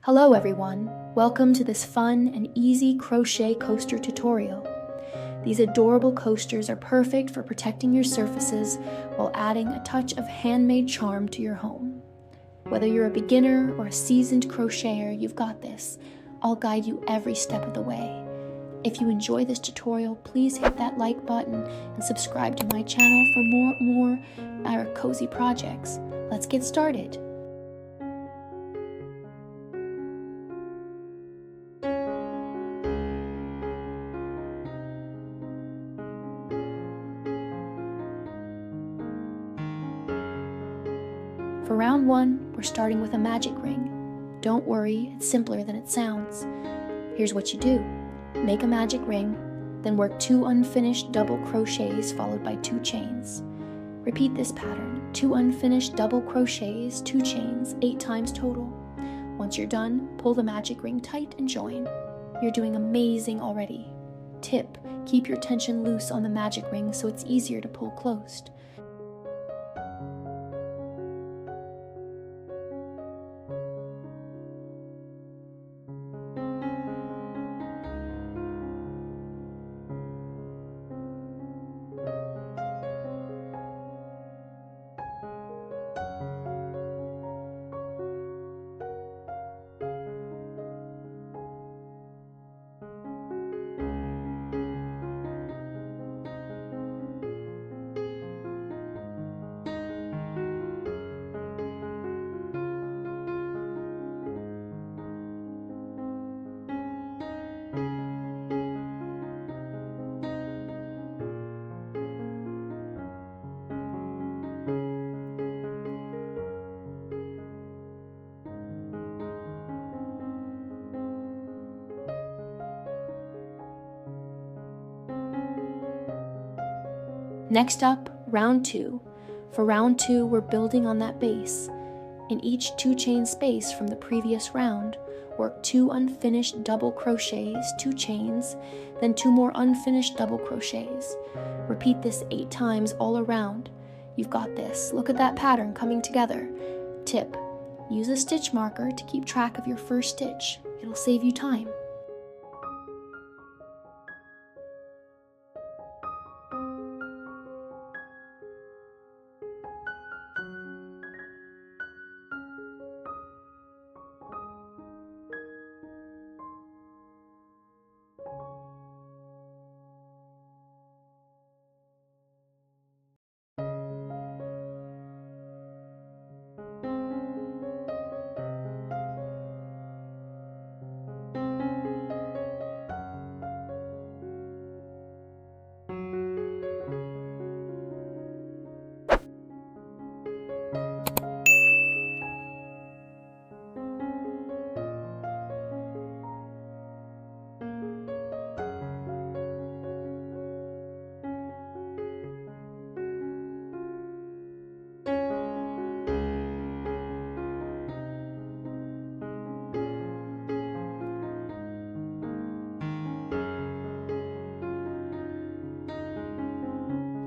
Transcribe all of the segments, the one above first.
Hello everyone, welcome to this fun and easy crochet coaster tutorial. These adorable coasters are perfect for protecting your surfaces while adding a touch of handmade charm to your home. Whether you're a beginner or a seasoned crocheter, you've got this. I'll guide you every step of the way. If you enjoy this tutorial, please hit that like button and subscribe to my channel for more our cozy projects. Let's get started. For round 1, we're starting with a magic ring. Don't worry, it's simpler than it sounds. Here's what you do. Make a magic ring, then work 2 unfinished double crochets followed by 2 chains. Repeat this pattern, 2 unfinished double crochets, 2 chains, 8 times total. Once you're done, pull the magic ring tight and join. You're doing amazing already. Tip, keep your tension loose on the magic ring so it's easier to pull closed. Next up, round 2. For round 2, we're building on that base. In each 2 chain space from the previous round, work 2 unfinished double crochets, 2 chains, then 2 more unfinished double crochets. Repeat this 8 times all around. You've got this. Look at that pattern coming together. Tip, use a stitch marker to keep track of your first stitch. It'll save you time.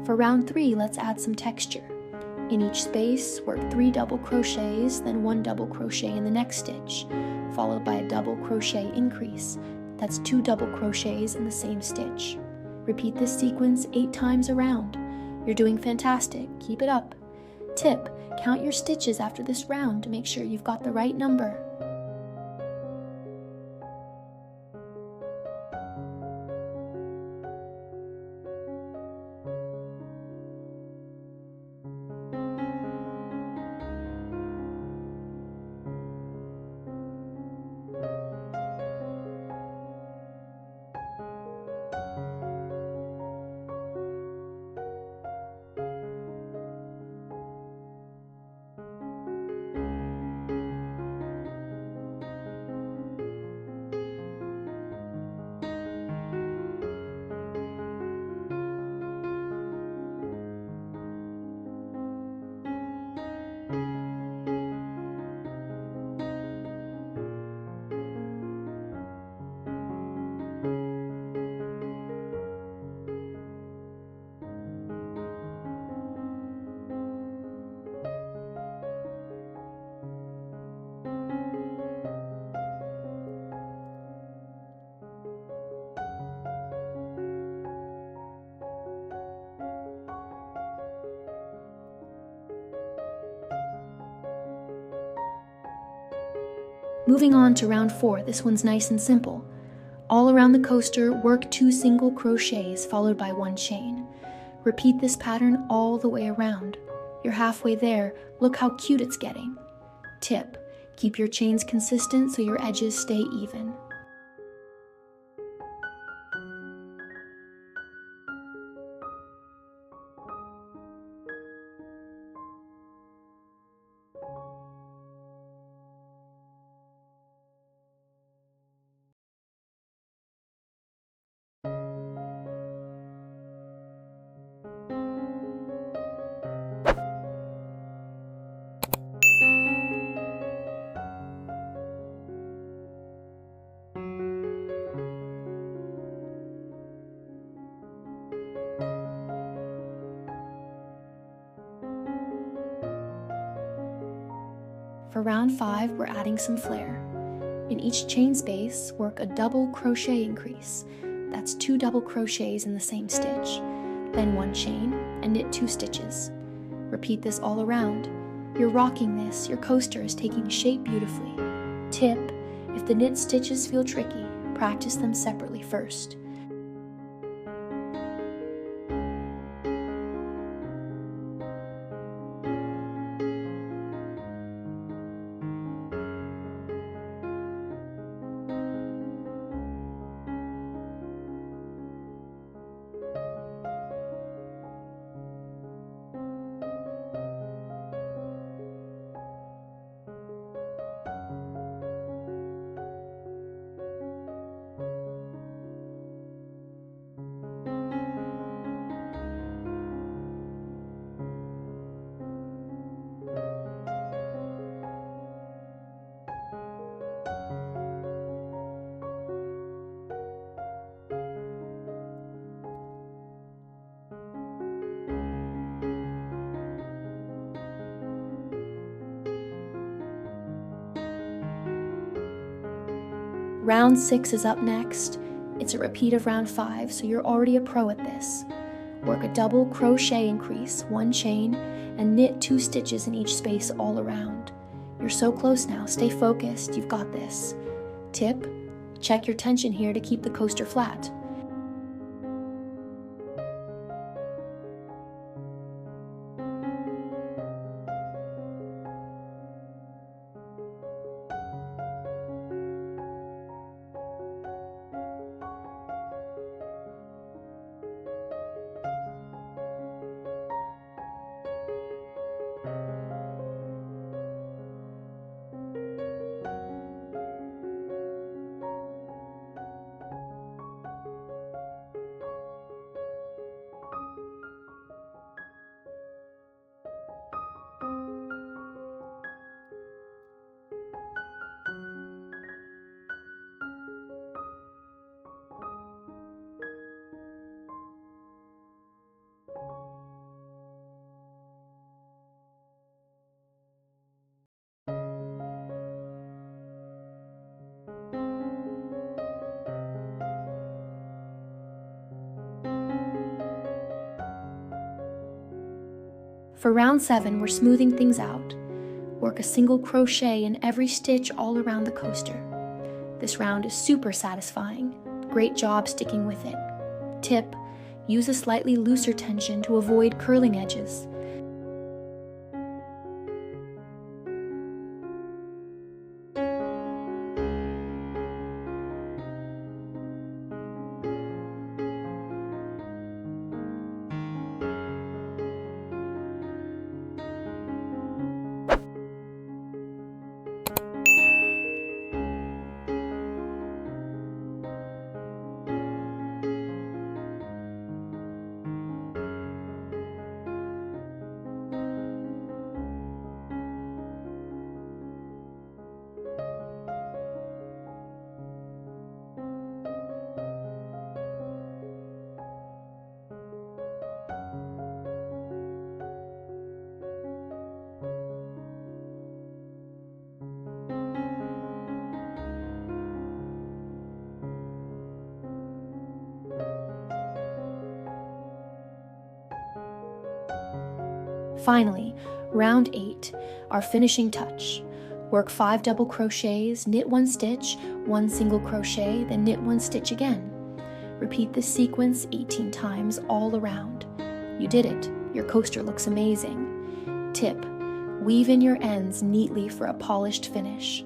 For round 3, let's add some texture. In each space, work 3 double crochets, then 1 double crochet in the next stitch, followed by a double crochet increase. That's 2 double crochets in the same stitch. Repeat this sequence 8 times around. You're doing fantastic. Keep it up. Tip, count your stitches after this round to make sure you've got the right number. Moving on to round 4, this one's nice and simple. All around the coaster, work 2 single crochets followed by 1 chain. Repeat this pattern all the way around. You're halfway there, look how cute it's getting. Tip: keep your chains consistent so your edges stay even. For round 5, we're adding some flair. In each chain space, work a double crochet increase. That's 2 double crochets in the same stitch. Then 1 chain and knit 2 stitches. Repeat this all around. You're rocking this, your coaster is taking shape beautifully. Tip: if the knit stitches feel tricky, practice them separately first. Round 6 is up next. It's a repeat of round 5, so you're already a pro at this. Work a double crochet increase, 1 chain, and knit 2 stitches in each space all around. You're so close now, stay focused, you've got this. Tip: check your tension here to keep the coaster flat. For round 7, we're smoothing things out. Work a single crochet in every stitch all around the coaster. This round is super satisfying. Great job sticking with it. Tip: use a slightly looser tension to avoid curling edges. Finally, round 8, our finishing touch. Work 5 double crochets, knit 1 stitch, 1 single crochet, then knit 1 stitch again. Repeat this sequence 18 times all around. You did it. Your coaster looks amazing. Tip: weave in your ends neatly for a polished finish.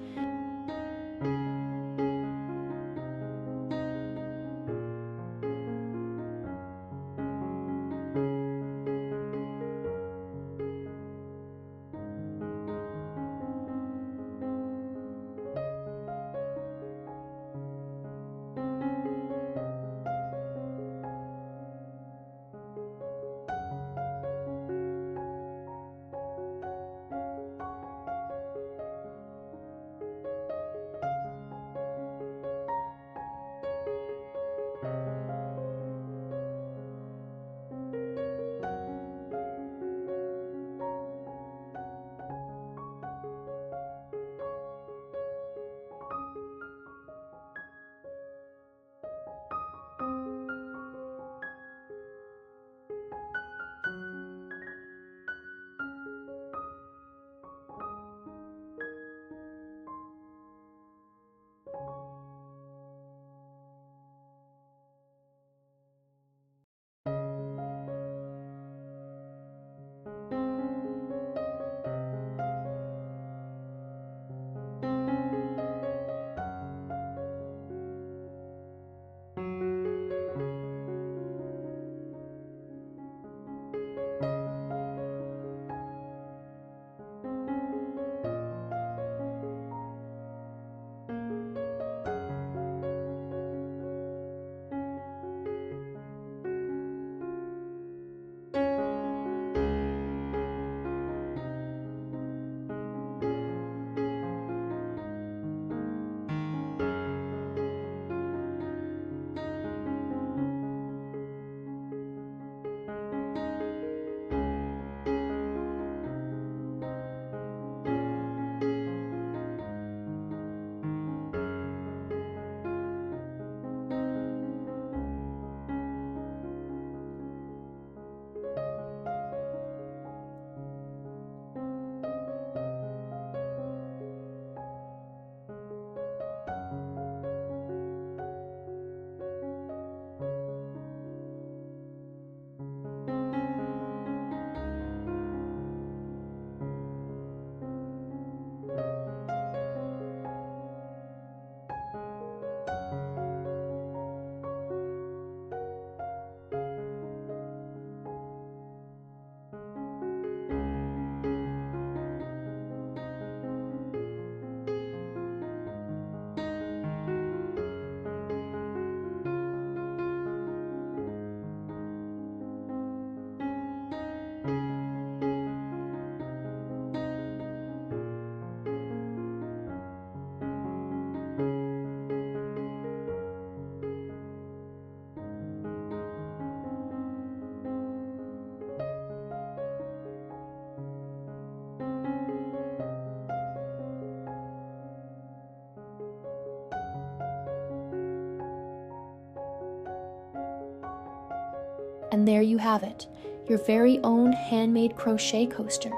And there you have it, your very own handmade crochet coaster.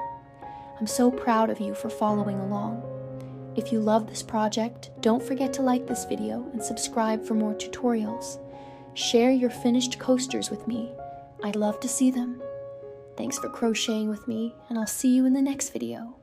I'm so proud of you for following along. If you love this project, don't forget to like this video and subscribe for more tutorials. Share your finished coasters with me. I'd love to see them. Thanks for crocheting with me, and I'll see you in the next video.